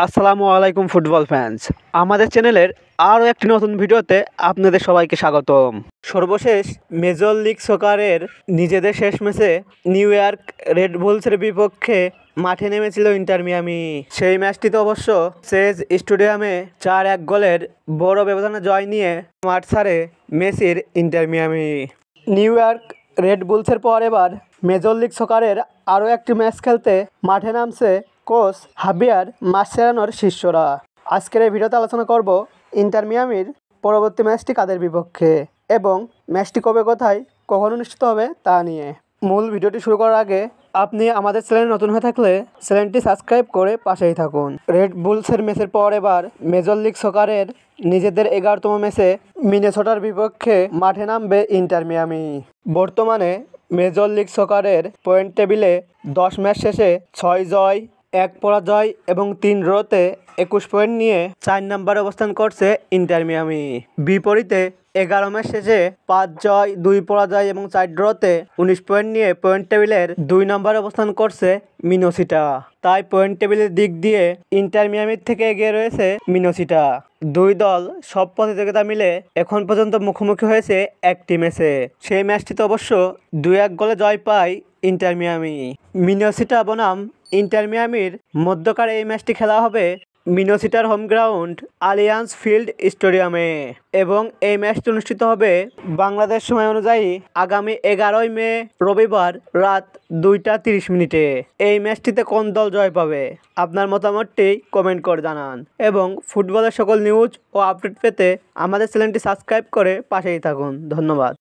আসসালামু আলাইকুম football fans, আমাদের চ্যানেলের আরও একটি নতুন ভিডিওতে আপনাদের সবাইকে স্বাগতম। সর্বশেষ মেজর লিগ সকারের নিজেদের শেষ ম্যাচে নিউ ইয়র্ক রেড বুলসের বিপক্ষে মাঠে নেমেছিল ইন্টার মিয়ামি। সেই ম্যাচটিতে অবশ্য চেজ স্টেডিয়ামে 4-1 গোলের বড় ব্যবধানে জয় নিয়ে মাঠ ছাড়ে মেসির Inter Miami. New York Red বুলসের পর এবার মেজর লিগ সকারের আরও একটি ম্যাচ খেলতে মাঠে নামছে কোচ হাবিয়ার মাসচেরানোর শিষ্যরা। আজকের এই ভিডিওতে আলোচনা করব ইন্টার মিয়ামির পরবর্তী ম্যাচটি কাদের বিপক্ষে এবং ম্যাচটি কবে কোথায় কখন অনুষ্ঠিত হবে তা নিয়ে। মূল ভিডিওটি শুরু করার আগে আপনি আমাদের চ্যানেলে নতুন হয়ে থাকলে চ্যানেলটি সাবস্ক্রাইব করে পাশেই থাকুন। রেড বুলসের ম্যাচের পর এবার মেজর লিগ সকারের নিজেদের 11তম ম্যাচে মিনেসোটার বিপক্ষে মাঠে নামবে ইন্টার মিয়ামি। বর্তমানে মেজর লিগ সকারের পয়েন্ট টেবিলে 10 ম্যাচ শেষে 6 জয়, 1 পরাজয় এবং 3 ড্রতে 21 পয়েন্ট নিয়ে 4 নম্বরে অবস্থান করছে ইন্টার মিয়ামি। বিপরীতে 11 ম্যাচ শেষে 5 জয়, 2 পরাজয় এবং 4 ড্রতে 19 পয়েন্ট নিয়ে পয়েন্ট টেবিলের 2 নম্বরে অবস্থান করছে মিনেসোটা। তাই পয়েন্ট টেবিলের দিক দিয়ে ইন্টার মিয়ামির থেকে এগিয়ে রয়েছে মিনেসোটা। দুই দল সব প্রতিযোগিতা মিলে এখন পর্যন্ত মুখোমুখি হয়েছে একটি ম্যাচে। সেই ম্যাচটিতে অবশ্য 2-1 গোলে জয় পায় ইন্টার মিয়ামি। মিনেসোটা বনাম ইন্টার মিয়ামির মধ্যকার এই ম্যাচটি খেলা হবে মিনেসোটার হোম গ্রাউন্ড আলিয়ান্স ফিল্ড স্টেডিয়ামে এবং এই ম্যাচটি অনুষ্ঠিত হবে বাংলাদেশ সময় অনুযায়ী আগামী 11 মে রবিবার রাত 2:30 এই ম্যাচটিতে কোন দল জয় পাবে আপনার মতামতটি কমেন্ট করে জানান এবং ফুটবলের সকল নিউজ ও আপডেট পেতে আমাদের চ্যানেলটি সাবস্ক্রাইব করে পাশেই থাকুন। ধন্যবাদ।